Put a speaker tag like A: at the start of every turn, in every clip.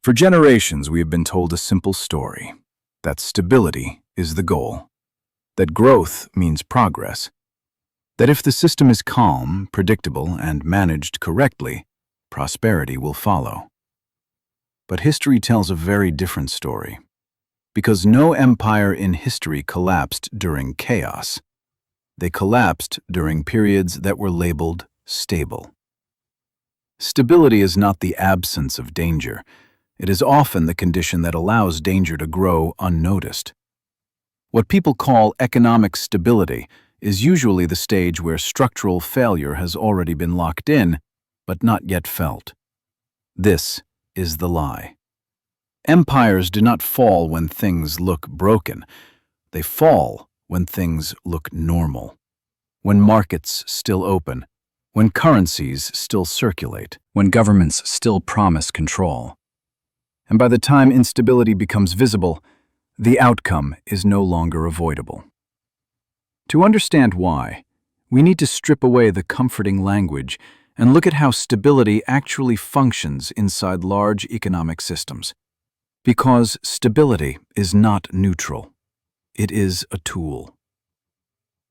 A: For generations, we have been told a simple story, that stability is the goal, that growth means progress, that if the system is calm, predictable, and managed correctly, prosperity will follow. But history tells a very different story, because no empire in history collapsed during chaos. They collapsed during periods that were labeled stable. Stability is not the absence of danger. It is often the condition that allows danger to grow unnoticed. What people call economic stability is usually the stage where structural failure has already been locked in, but not yet felt. This is the lie. Empires do not fall when things look broken. They fall when things look normal, when markets still open, when currencies still circulate, when governments still promise control. And by the time instability becomes visible, the outcome is no longer avoidable. To understand why, we need to strip away the comforting language and look at how stability actually functions inside large economic systems. Because stability is not neutral. It is a tool.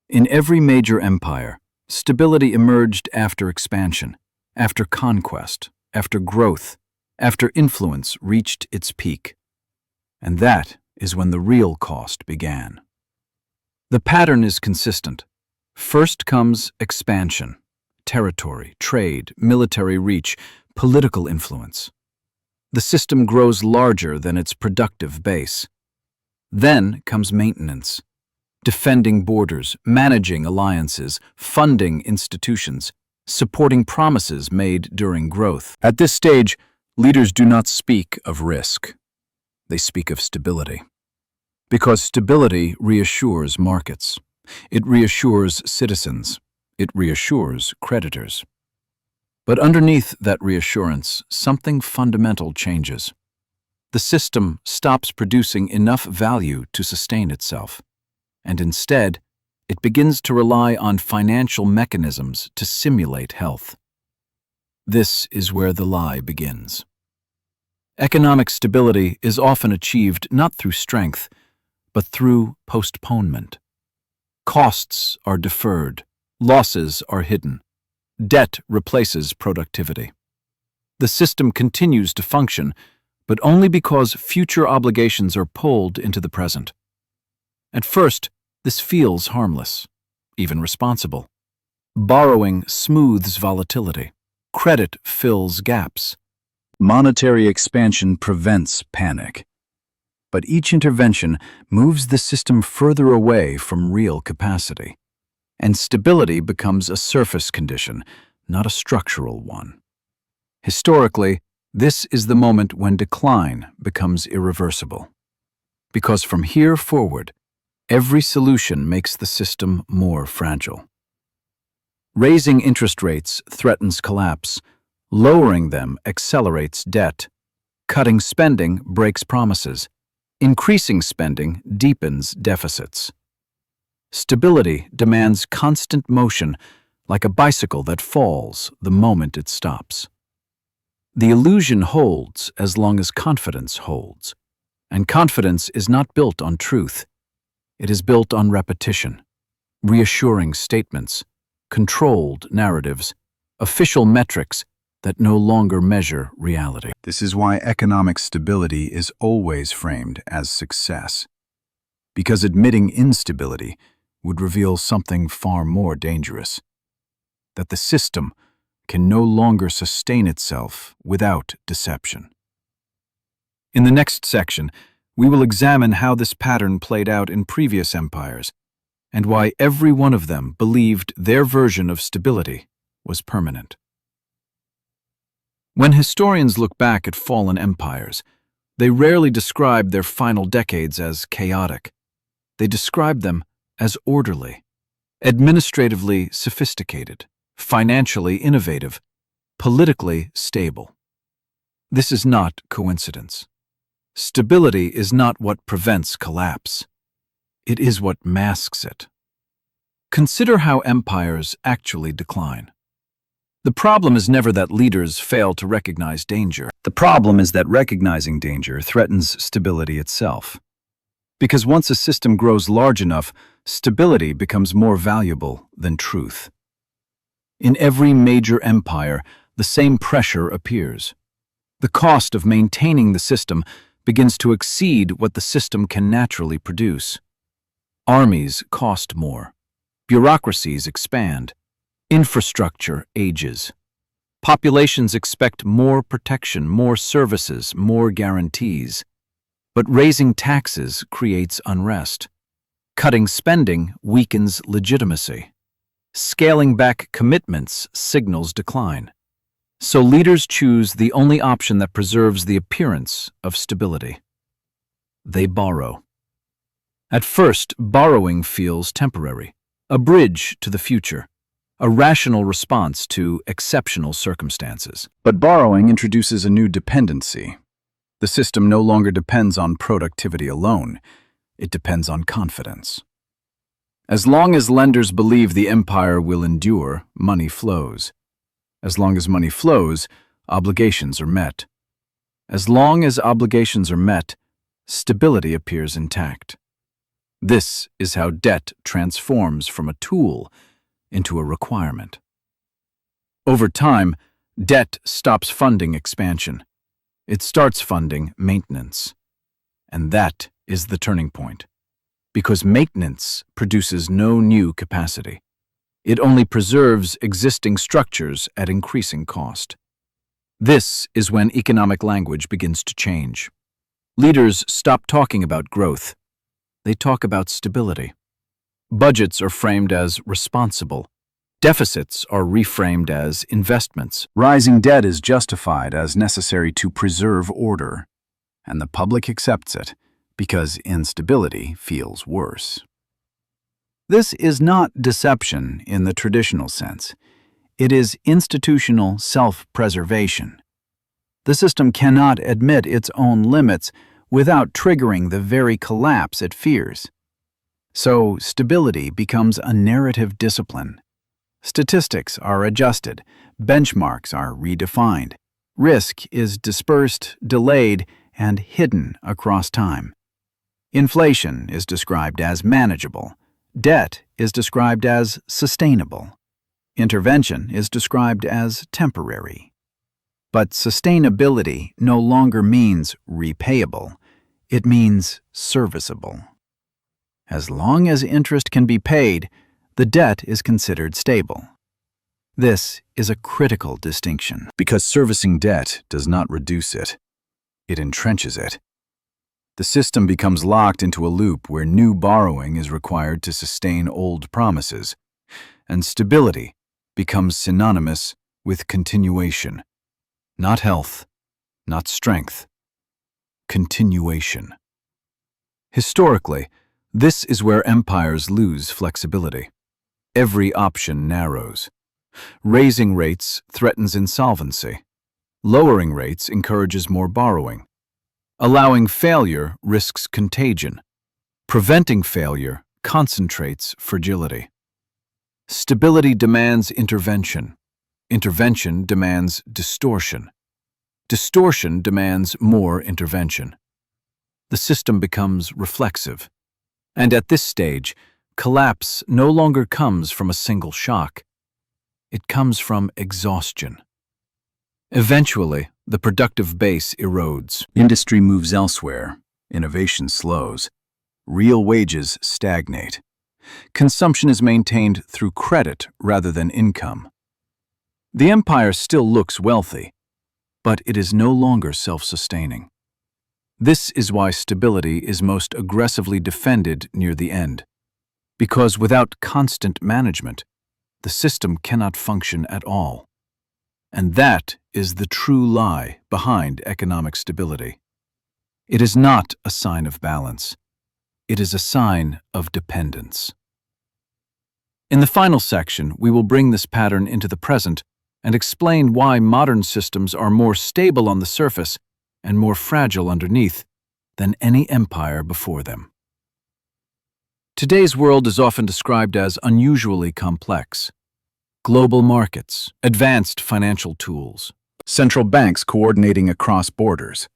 A: In every major empire, stability emerged after expansion, after conquest, after growth, after influence reached its peak. And that is when the real cost began. The pattern is consistent. First comes expansion, territory, trade, military reach, political influence. The system grows larger than its productive base. Then comes maintenance, defending borders, managing alliances, funding institutions, supporting promises made during growth. At this stage, leaders do not speak of risk. They speak of stability. Because stability reassures markets. It reassures citizens. It reassures creditors. But underneath that reassurance, something fundamental changes. The system stops producing enough value to sustain itself, and instead, it begins to rely on financial mechanisms to simulate health. This is where the lie begins. Economic stability is often achieved not through strength, but through postponement. Costs are deferred, losses are hidden, debt replaces productivity. The system continues to function, but only because future obligations are pulled into the present. At first, this feels harmless, even responsible. Borrowing smooths volatility. Credit fills gaps. Monetary expansion prevents panic. But each intervention moves the system further away from real capacity, and stability becomes a surface condition, not a structural one. Historically, this is the moment when decline becomes irreversible. Because from here forward, every solution makes the system more fragile. Raising interest rates threatens collapse. Lowering them accelerates debt. Cutting spending breaks promises. Increasing spending deepens deficits. Stability demands constant motion, like a bicycle that falls the moment it stops. The illusion holds as long as confidence holds, and confidence is not built on truth. It is built on repetition, reassuring statements, controlled narratives, official metrics that no longer measure reality. This is why economic stability is always framed as success, because admitting instability would reveal something far more dangerous, that the system can no longer sustain itself without deception. In the next section, we will examine how this pattern played out in previous empires, and why every one of them believed their version of stability was permanent. When historians look back at fallen empires, they rarely describe their final decades as chaotic. They describe them as orderly, administratively sophisticated, financially innovative, politically stable. This is not coincidence. Stability is not what prevents collapse. It is what masks it. Consider how empires actually decline. The problem is never that leaders fail to recognize danger. The problem is that recognizing danger threatens stability itself. Because once a system grows large enough, stability becomes more valuable than truth. In every major empire, the same pressure appears. The cost of maintaining the system begins to exceed what the system can naturally produce. Armies cost more. Bureaucracies expand. Infrastructure ages. Populations expect more protection, more services, more guarantees. But raising taxes creates unrest. Cutting spending weakens legitimacy. Scaling back commitments signals decline. So leaders choose the only option that preserves the appearance of stability. They borrow. At first, borrowing feels temporary, a bridge to the future, a rational response to exceptional circumstances. But borrowing introduces a new dependency. The system no longer depends on productivity alone. It depends on confidence. As long as lenders believe the empire will endure, money flows. As long as money flows, obligations are met. As long as obligations are met, stability appears intact. This is how debt transforms from a tool into a requirement. Over time, debt stops funding expansion. It starts funding maintenance. And that is the turning point. Because maintenance produces no new capacity. It only preserves existing structures at increasing cost. This is when economic language begins to change. Leaders stop talking about growth. They talk about stability. Budgets are framed as responsible. Deficits are reframed as investments. Rising debt is justified as necessary to preserve order, and the public accepts it because instability feels worse. This is not deception in the traditional sense. It is institutional self-preservation. The system cannot admit its own limits without triggering the very collapse it fears. So, stability becomes a narrative discipline. Statistics are adjusted, benchmarks are redefined, risk is dispersed, delayed, and hidden across time. Inflation is described as manageable, debt is described as sustainable, intervention is described as temporary. But sustainability no longer means repayable, it means serviceable. As long as interest can be paid, the debt is considered stable. This is a critical distinction, because servicing debt does not reduce it, it entrenches it. The system becomes locked into a loop where new borrowing is required to sustain old promises, and stability becomes synonymous with continuation. Not health, not strength. Continuation. Historically, this is where empires lose flexibility. Every option narrows. Raising rates threatens insolvency. Lowering rates encourages more borrowing. Allowing failure risks contagion. Preventing failure concentrates fragility. Stability demands intervention. Intervention demands distortion. Distortion demands more intervention. The system becomes reflexive. And at this stage, collapse no longer comes from a single shock. It comes from exhaustion. Eventually, the productive base erodes. Industry moves elsewhere. Innovation slows. Real wages stagnate. Consumption is maintained through credit rather than income. The empire still looks wealthy, but it is no longer self-sustaining. This is why stability is most aggressively defended near the end. Because without constant management, the system cannot function at all. And that is the true lie behind economic stability. It is not a sign of balance. It is a sign of dependence. In the final section, we will bring this pattern into the present and explain why modern systems are more stable on the surface and more fragile underneath than any empire before them. Today's world is often described as unusually complex. Global markets, advanced financial tools, central banks coordinating across borders,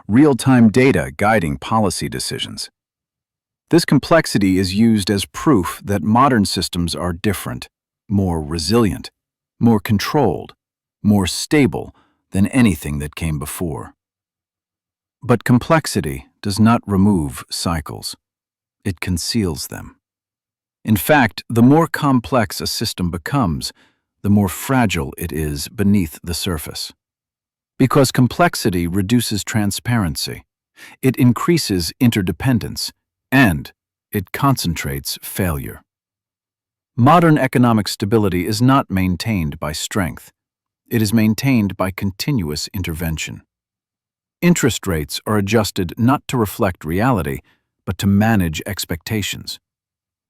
A: real-time data guiding policy decisions. This complexity is used as proof that modern systems are different, more resilient, more controlled, more stable than anything that came before. But complexity does not remove cycles. It conceals them. In fact, the more complex a system becomes, the more fragile it is beneath the surface. Because complexity reduces transparency, it increases interdependence, and it concentrates failure. Modern economic stability is not maintained by strength. It is maintained by continuous intervention. Interest rates are adjusted not to reflect reality, but to manage expectations.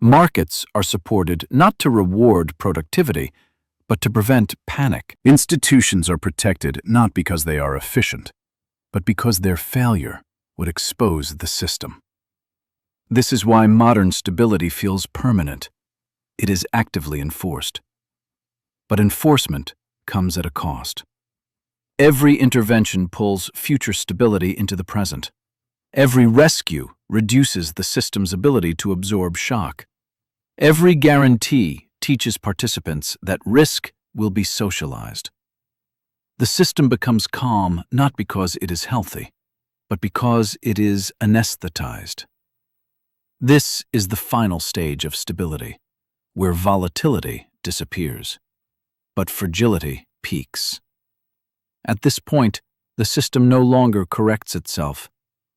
A: Markets are supported not to reward productivity, but to prevent panic. Institutions are protected not because they are efficient, but because their failure would expose the system. This is why modern stability feels permanent. It is actively enforced. But enforcement comes at a cost. Every intervention pulls future stability into the present. Every rescue reduces the system's ability to absorb shock. Every guarantee teaches participants that risk will be socialized. The system becomes calm not because it is healthy, but because it is anesthetized. This is the final stage of stability, where volatility disappears, but fragility peaks. At this point, the system no longer corrects itself.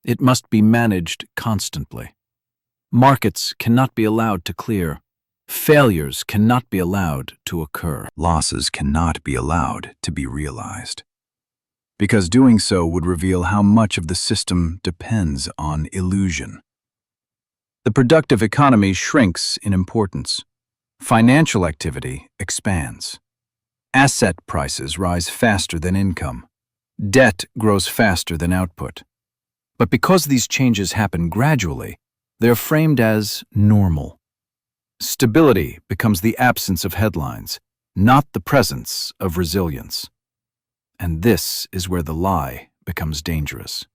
A: It must be managed constantly. Markets cannot be allowed to clear. Failures cannot be allowed to occur. Losses cannot be allowed to be realized. Because doing so would reveal how much of the system depends on illusion. The productive economy shrinks in importance. Financial activity expands. Asset prices rise faster than income. Debt grows faster than output. But because these changes happen gradually, they are framed as normal. Stability becomes the absence of headlines, not the presence of resilience. And this is where the lie becomes dangerous.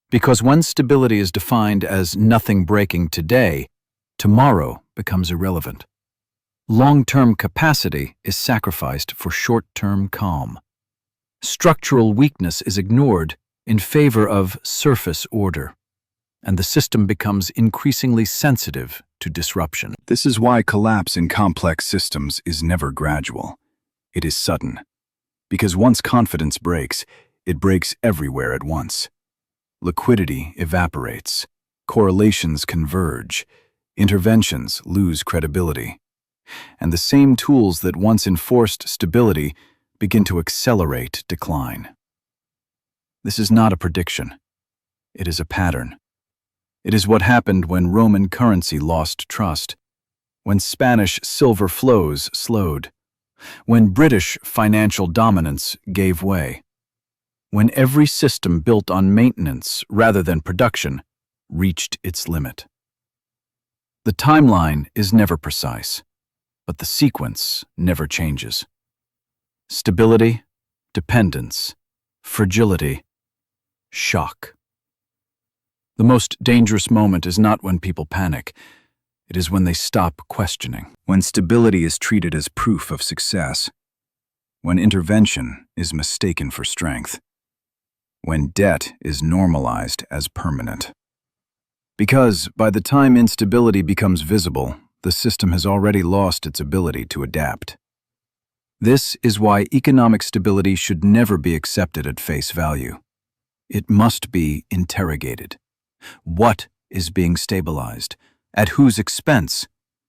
A: Because when stability is defined as nothing breaking today, tomorrow becomes irrelevant. Long-term capacity is sacrificed for short-term calm. Structural weakness is ignored in favor of surface order, and the system becomes increasingly sensitive to disruption. This is why collapse in complex systems is never gradual. It is sudden. Because once confidence breaks, it breaks everywhere at once. Liquidity evaporates, correlations converge, interventions lose credibility, and the same tools that once enforced stability begin to accelerate decline. This is not a prediction. It is a pattern. It is what happened when Roman currency lost trust, when Spanish silver flows slowed, when British financial dominance gave way, when every system built on maintenance rather than production reached its limit. The timeline is never precise, but the sequence never changes. Stability, dependence, fragility, shock. The most dangerous moment is not when people panic. It is when they stop questioning. When stability is treated as proof of success. When intervention is mistaken for strength. When debt is normalized as permanent. Because by the time instability becomes visible, the system has already lost its ability to adapt. This is why economic stability should never be accepted at face value. It must be interrogated. What is being stabilized? At whose expense?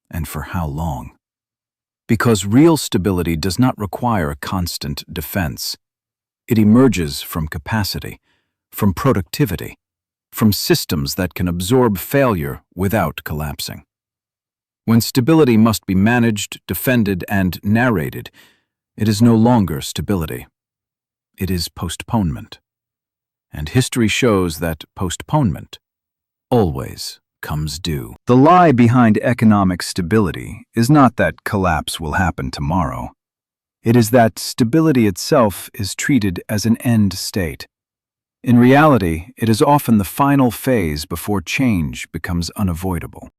A: And for how long? Because real stability does not require a constant defense. It emerges from capacity, from productivity, from systems that can absorb failure without collapsing. When stability must be managed, defended, and narrated, it is no longer stability. It is postponement. And history shows that postponement always comes due. The lie behind economic stability is not that collapse will happen tomorrow. It is that stability itself is treated as an end state. In reality, it is often the final phase before change becomes unavoidable.